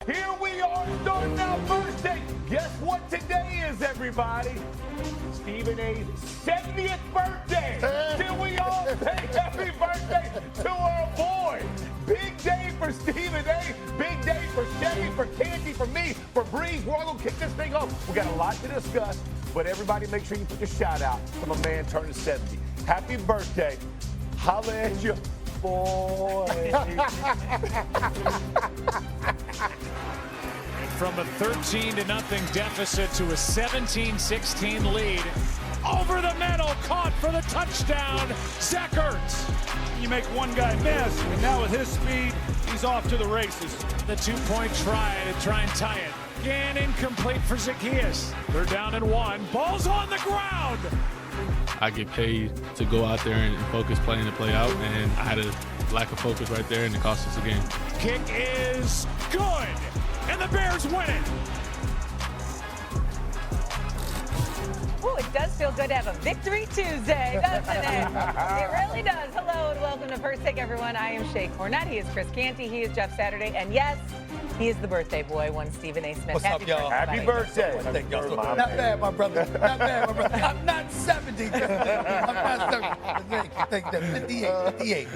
Here we are starting our first day. Guess what today is, everybody? Stephen A's 70th birthday. Can we all say happy birthday to our boy? Big day for Stephen A. Big day for Chevy, for Candy, for me, for Breeze. We're all going to kick this thing off. We got a lot to discuss, but everybody make sure you put your shout out to my man turning 70. Happy birthday. Holla at you, boy. From a 13-0 deficit to a 17-16 lead. Over the middle, caught for the touchdown, Zach Ertz. You make one guy miss, and now with his speed, he's off to the races. The two-point try to try and tie it. Again, incomplete for Zacchaeus. They're down and one. Ball's on the ground. I get paid to go out there and focus playing the play out, and I had a lack of focus right there, and it cost us the game. Kick is good, and the Bears win it. Ooh, it does feel good to have a Victory Tuesday, doesn't it? It really does. Hello and welcome to First Take, everyone. I am Shay Cornett. He is Chris Canty. He is Jeff Saturday. And yes, he is the birthday boy, one Stephen A. Smith. What's up, y'all? Happy birthday. Thank y'all. Not bad, my brother. Not bad, my brother. I'm not 70. I'm not 70. Thank you. 58.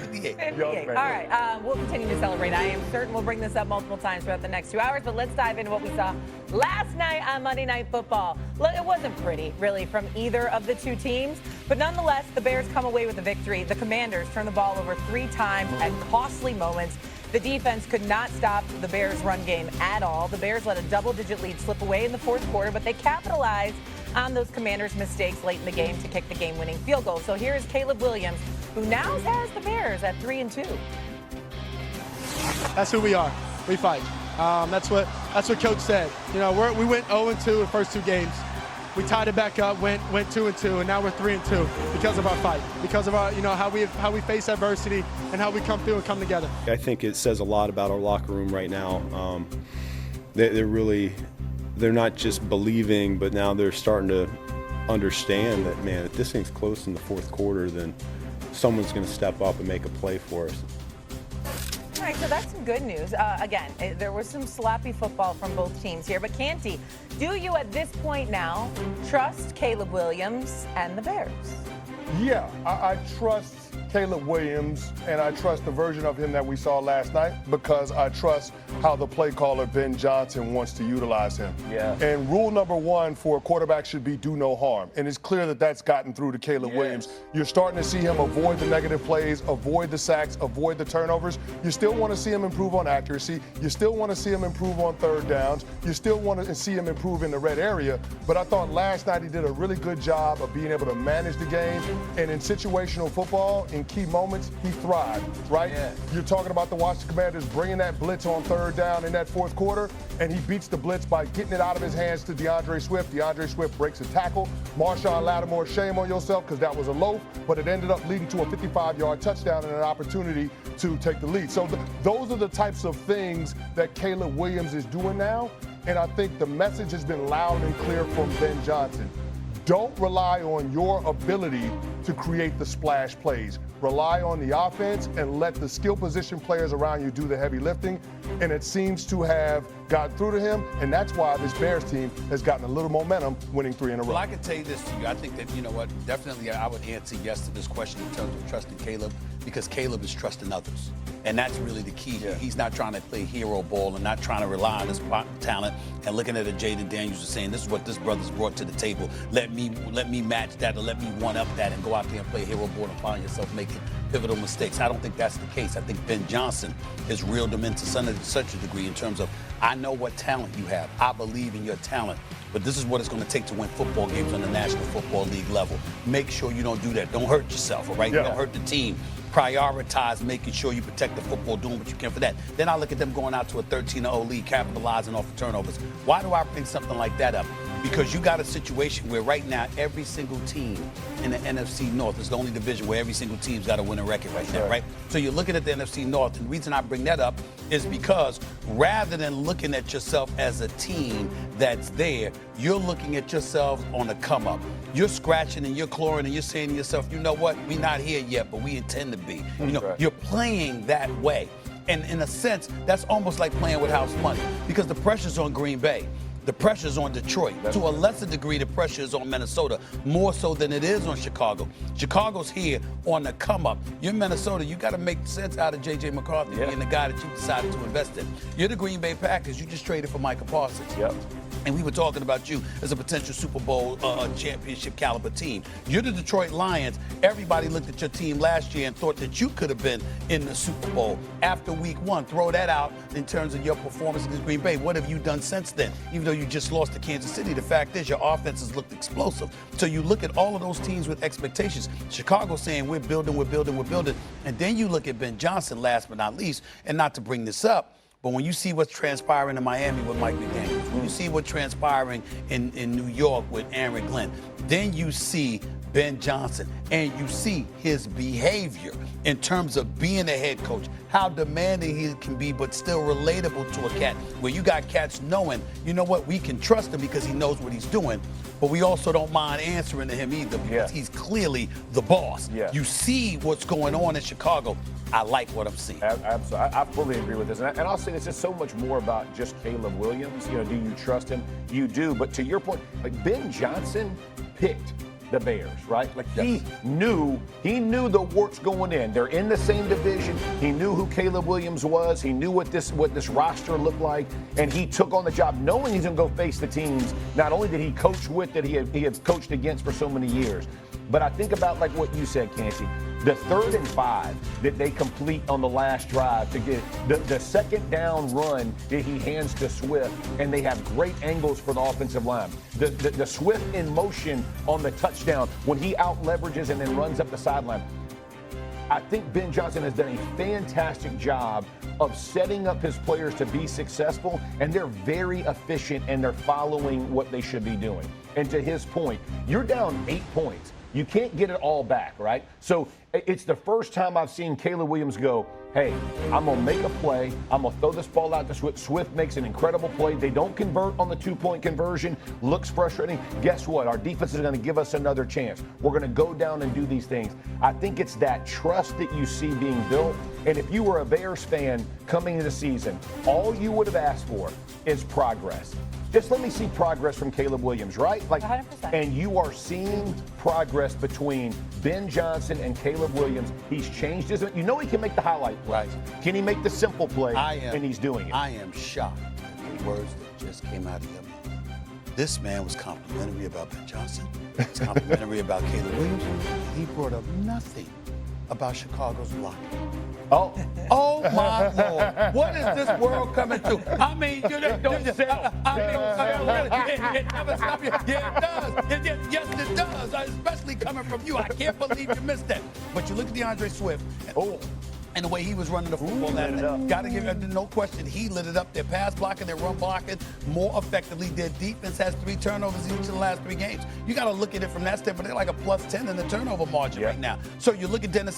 All right, we'll continue to celebrate. I am certain we'll bring this up multiple times throughout the next 2 hours, but let's dive into what we saw last night on Monday Night Football. Look, it wasn't pretty, really, from either of the two teams, but nonetheless, the Bears come away with a victory. The Commanders turned the ball over 3 times at costly moments. The defense could not stop the Bears' run game at all. The Bears let a double-digit lead slip away in the fourth quarter, but they capitalized on those Commanders' mistakes late in the game to kick the game-winning field goal. So here is Caleb Williams, who now has the Bears at 3-2. That's who we are. We fight. That's what Coach said. You know, we went 0-2 the first 2 games. We tied it back up, went 2-2, and now we're 3-2 because of our fight, because of our, how we face adversity and how we come through and come together. I think it says a lot about our locker room right now. They're not just believing, but now they're starting to understand that, man, if this thing's close in the fourth quarter, then someone's going to step up and make a play for us. All right, so that's some good news. Again, there was some sloppy football from both teams here. But, Canty, do you at this point now trust Caleb Williams and the Bears? Yeah, I trust Caleb Williams, and I trust the version of him that we saw last night because I trust how the play caller, Ben Johnson, wants to utilize him. Yeah. And rule number 1 for a quarterback should be do no harm. And it's clear that that's gotten through to Caleb Williams. You're starting to see him avoid the negative plays, avoid the sacks, avoid the turnovers. You still want to see him improve on accuracy. You still want to see him improve on third downs. You still want to see him improve in the red area. But I thought last night he did a really good job of being able to manage the game. And in situational football, in key moments, he thrived, right? Yeah. You're talking about the Washington Commanders bringing that blitz on third down in that fourth quarter, and he beats the blitz by getting it out of his hands to DeAndre Swift. DeAndre Swift breaks a tackle. Marshawn Lattimore, shame on yourself because that was a loaf, but it ended up leading to a 55-yard touchdown and an opportunity to take the lead. So those are the types of things that Caleb Williams is doing now, and I think the message has been loud and clear from Ben Johnson. Don't rely on your ability to create the splash plays. Rely on the offense and let the skill position players around you do the heavy lifting. And it seems to have gotten through to him, and that's why this Bears team has gotten a little momentum, winning 3 in a row. Well, I can tell you this to you. I think that, you know what, definitely I would answer yes to this question in terms of trusting Caleb, because Caleb is trusting others. And that's really the key. Yeah. He's not trying to play hero ball and not trying to rely on his talent and looking at a Jayden Daniels and saying, this is what this brother's brought to the table. Let me match that, or let me one-up that and go out there and play hero ball and find yourself making pivotal mistakes. I don't think that's the case. I think Ben Johnson has reeled him into such a degree in terms of, I know what talent you have. I believe in your talent. But this is what it's going to take to win football games on the National Football League level. Make sure you don't do that. Don't hurt yourself, all right? Yeah. You don't hurt the team. Prioritize making sure you protect the football, doing what you can for that. Then I look at them going out to a 13-0 lead, capitalizing off the turnovers. Why do I bring something like that up? Because you got a situation where right now every single team in the NFC North is the only division where every single team's got to win a record right now, right? So you're looking at the NFC North, and the reason I bring that up is because rather than looking at yourself as a team that's there, you're looking at yourself on the come up. You're scratching and you're clawing and you're saying to yourself, you know what, we're not here yet, but we intend to be. You know, you're playing that way. And in a sense, that's almost like playing with house money because the pressure's on Green Bay. The pressure's on Detroit. To a lesser degree, the pressure is on Minnesota, more so than it is on Chicago. Chicago's here on the come up. You're Minnesota, you got to make sense out of J.J. McCarthy being the guy that you decided to invest in. You're the Green Bay Packers, you just traded for Micah Parsons. And we were talking about you as a potential Super Bowl championship caliber team. You're the Detroit Lions. Everybody looked at your team last year and thought that you could have been in the Super Bowl. After week 1, throw that out in terms of your performance against Green Bay. What have you done since then? Even though you just lost to Kansas City, the fact is your offense has looked explosive. So you look at all of those teams with expectations. Chicago saying we're building. And then you look at Ben Johnson, last but not least, and not to bring this up, but when you see what's transpiring in Miami with Mike McDaniels, when you see what's transpiring in New York with Aaron Glenn, then you see Ben Johnson and you see his behavior in terms of being a head coach, how demanding he can be, but still relatable to a cat. Where you got cats knowing, you know what, we can trust him because he knows what he's doing, but we also don't mind answering to him either because he's clearly the boss. You see what's going on in Chicago. I like what I'm seeing. Absolutely. I fully agree with this. And I'll say this is so much more about just Caleb Williams. You know, do you trust him? You do. But to your point, like Ben Johnson picked the Bears, right? Like he knew the warts going in. They're in the same division. He knew who Caleb Williams was. He knew what this roster looked like, and he took on the job knowing he's going to go face the teams. Not only did he coach with that he had coached against for so many years, but I think about like what you said, Canty. The 3rd and 5 that they complete on the last drive to get the second down run that he hands to Swift, and they have great angles for the offensive line. The Swift in motion on the touchdown when he out leverages and then runs up the sideline. I think Ben Johnson has done a fantastic job of setting up his players to be successful, and they're very efficient and they're following what they should be doing. And to his point, you're down 8 points. You can't get it all back, right? So it's the first time I've seen Caleb Williams go, hey, I'm going to make a play. I'm going to throw this ball out to Swift. Swift makes an incredible play. They don't convert on the 2-point conversion. Looks frustrating. Guess what? Our defense is going to give us another chance. We're going to go down and do these things. I think it's that trust that you see being built. And if you were a Bears fan coming into the season, all you would have asked for is progress. Just let me see progress from Caleb Williams, right? Like, 100%. And you are seeing progress between Ben Johnson and Caleb Williams. He's changed his. You know he can make the highlight plays. Can he make the simple play? And he's doing it. I am shocked at the words that just came out of your mouth. This man was complimentary about Ben Johnson. He was complimentary about Caleb Williams. He brought up nothing about Chicago's blocking. Oh my Lord! What is this world coming to? I mean, it never stops you. Yeah, it does. Yes, it does. Especially coming from you. I can't believe you missed that. But you look at DeAndre Swift. And the way he was running the football that night. Got to give him no question. He lit it up. Their pass blocking, their run blocking more effectively. Their defense has 3 turnovers in each of the last 3 games. You got to look at it from that standpoint. They're like a +10 in the turnover margin right now. So you look at Dennis